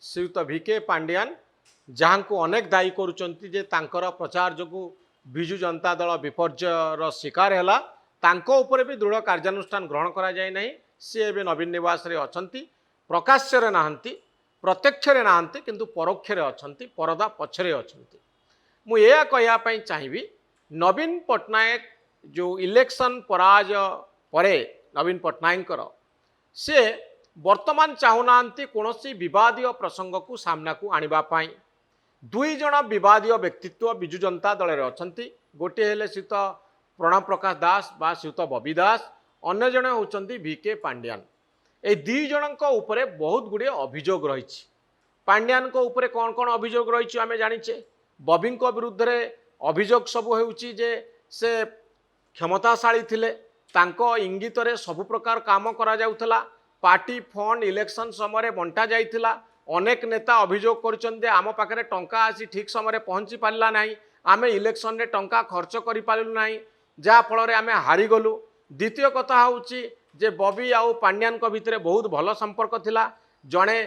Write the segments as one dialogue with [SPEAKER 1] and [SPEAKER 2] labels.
[SPEAKER 1] श्रीयुत भिके पांडियान जहाँ को अनेक दायी करुचंती जे तांकर प्रचार जो विजु जनता दल विपर्यर शिकार है तांको उपरे भी दृढ़ कार्यानुष्ठान ग्रहण करा जाए नहीं। सी एवं नवीन निवास रे अछंती, प्रकाश्य नाहंती, प्रत्यक्ष नाहंती, किंतु परोक्षरे अछंती, परदा पछरे अछंती। मु या कहया पई चाहिबी नवीन पटनायक जो इलेक्शन पराजय परे नवीन पटनायक से वर्तमान चाहूनांती कौनसी विवादीय प्रसंग को सामना को आनिबा पाई। दुई जन विवादीय व्यक्तित्व विजु जनता दल में अछंती। गोटे हेले श्रीयुत प्रणव प्रकाश दास बा श्रीयुत बबी दास, अन्य जने होचंती भिके पांडियान। ए दुई जनक उपरे बहुत गुड़े अभियोग रही। पांडियान को उपरे कौन कौन अभियोग रही आम जानीचे। बबी विरुद्ध रे अभियोग सब होउची जे से क्षमताशाली थिले, तांको इंगित रे सब प्रकार काम करा जाउथला। पार्टी फंड इलेक्शन समय बंटा जाइथिला। अनेक नेता अभियोग कर आम पाखे टंका आसी ठीक समय पहुँची पारा ना, आम इलेक्शन रे टंका खर्च कर पारू ना, जहाँ फल आम हारीगलु। द्वितीय कथा हूँ जे बबी आउ पांडियान भितर बहुत भल संपर्क थिला। जड़े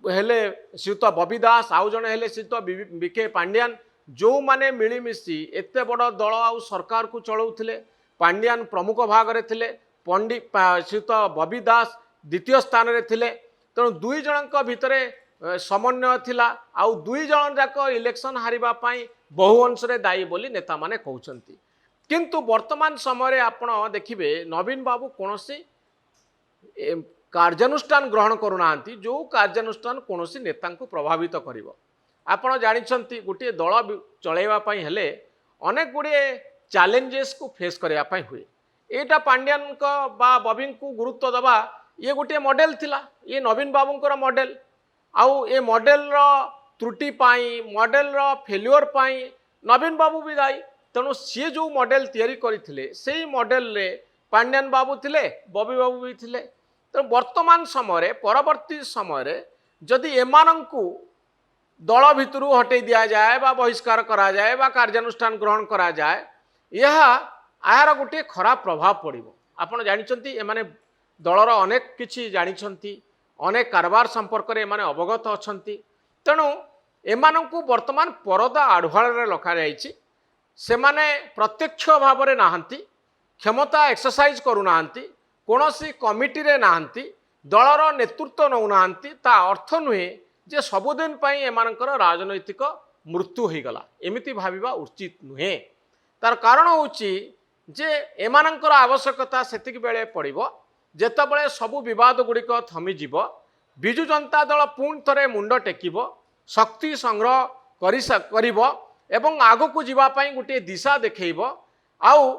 [SPEAKER 1] हेले श्रीयुत बबी दास, आउ जड़े हेले श्रीयुत भिके पांडियान, जो माने मिलीमिशी एते बड़ दल आउ सरकार को चलाउथिले। पांडियान प्रमुख भाग रे थिले, पंडित श्रीयुत बबी दास द्वितीय स्थान रे थिले। तेणु दुई जनक भितर समन्वय थिला। आउ दुई जन जाक इलेक्शन हारिबा पाई बहु अंश रे दायी बोली नेता माने कहउचंती। किंतु वर्तमान समय आपण देखिबे नवीन बाबू कोनोसी कार्यानुष्ठान ग्रहण करूनांती, जो कार्यानुष्ठान कोनोसी नेता को प्रभावित करिवो। आपण जानिछंती गोटे दल चलैबा पाई हेले अनेक गुड़े चैलेंजेस को फेस करिया पाई हुए। एटा पांडियान को बा बबी को गुरुत्व दबा ये गोटे मॉडल थिला। ये नवीन बाबूंकर मॉडल। आउ ए मॉडल रो त्रुटि पाई, मॉडल रो फेल्योर पाई नवीन बाबू भी दायी। तेणु सी जो मॉडल तैयारी करथिले सेही मॉडल रे पांडियान बाबू थिले, बबी बाबू भी थिले। तेणु वर्तमान समय परवर्ती समय जदि एमानंकु दल भितर हटै दिया जाए बा बहिष्कार करा जाए बा कार्यानुष्ठान ग्रहण करा जाए, यह आर गोटे खराब प्रभाव पड़ो। आपड़ जानते एमाने दलर अनेक किछि जानिछंती, अनेक कारबार संपर्क रे एमाने अवगत अछंती। तेणु एमानंकु वर्तमान परदा आढ़ुआल रखा जाइछि। सेमाने प्रत्यक्ष भाव में नाहंती, क्षमता एक्सरसाइज करूनाहांती, कोनोसी कमिटी रे नाहंती, दलर नेतृत्व नौ नाहंती। ता अर्थ नुहे जे सबुदिन पई एमानंकर राजनैतिक मृत्यु हो गला, एमिति भाविबा उचित नुहे। तार कारण होची जे एमानंकर आवश्यकता सेतिक बेले पड़िबो जेतेबेले सबु विवाद गुड़िक थमिजिब, विजु जनता दल पुणी थरे मुंड टेकिब, शक्ति संग्रह करिब एवं आगकू जीवापाई गोटे दिशा देखैब। आउ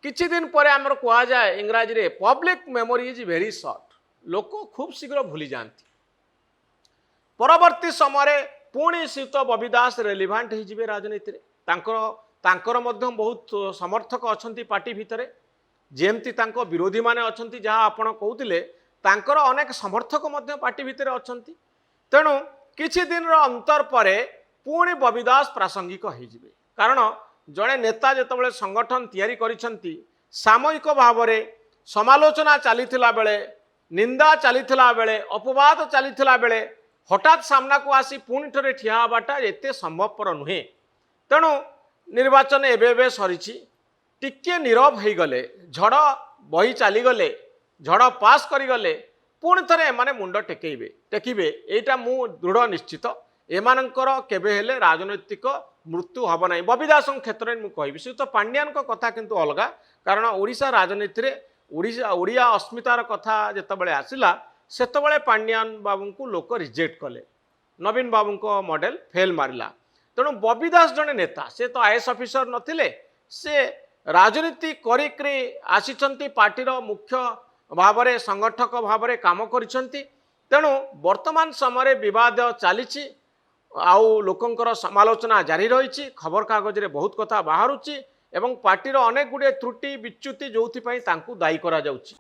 [SPEAKER 1] किछि दिन पर आमर कहा जाए इंग्राजी रे public memory is very short. लोक खूब शीघ्र भूली जाती। परवर्ती समय पुणी श्रीयुत बबी दास रेलिभांट हो राजनीति रे। तांकर मध्य बहुत समर्थक अछंती पार्टी भितरे, जेमती तांको विरोधी माने अछंती जहाँ आपण कहउतिले तांकर अनेक समर्थक मध्य पार्टी भितरे अछंती। तेणु किछि दिन अंतर परे पुणी बबी दास प्रासंगिक होइजिबे। कारण जड़े नेता जेतेबेले संगठन तैयारी करिसंती, सामूहिक भाव में समालोचना चलीथिला बेले, निंदा चलीथिला बेले, अपवाद चलीथिला बेले हठात सामना को आसी पुणी थरे ठिया हबाटा एते संभवपर नुहे। तेणु निर्वाचन एबे सरीछि, टिके नीरव हो गले, झड़ बही चलीगले, झड़ पास करिगले, पुणी थरे एमाने मुंड टेकिबे एटा मु दृढ़ निश्चित। एमानंकर केबे हेले राजनैतिक मृत्यु हब ना। बबी दास क्षेत्र में मुझे श्रीयुत पांडियान कथा किंतु अलगा। कारण ओडिशा राजनीति रे ओडिया अस्मितार कथा जेतेबेले आसिला सेतेबेले पांडियान बाबू को लोक रिजेक्ट कले, नवीन बाबू को मॉडल फेल मारिला। तेणु बबी दास जड़े नेता, से तो आईएएस ऑफिसर नथिले, से राजनीति करिकरी आसिचंती, पार्टीर मुख्य भाव में संगठक भाव में काम करिसंती। तेणु वर्तमान समय विवाद चली आउ लोकंकर समालोचना जारी रही। खबर कागज रे बहुत कथा बाहरुची एवं पार्टीर अनेक गुड़े त्रुटि विच्युति जो दायी करा जाउची।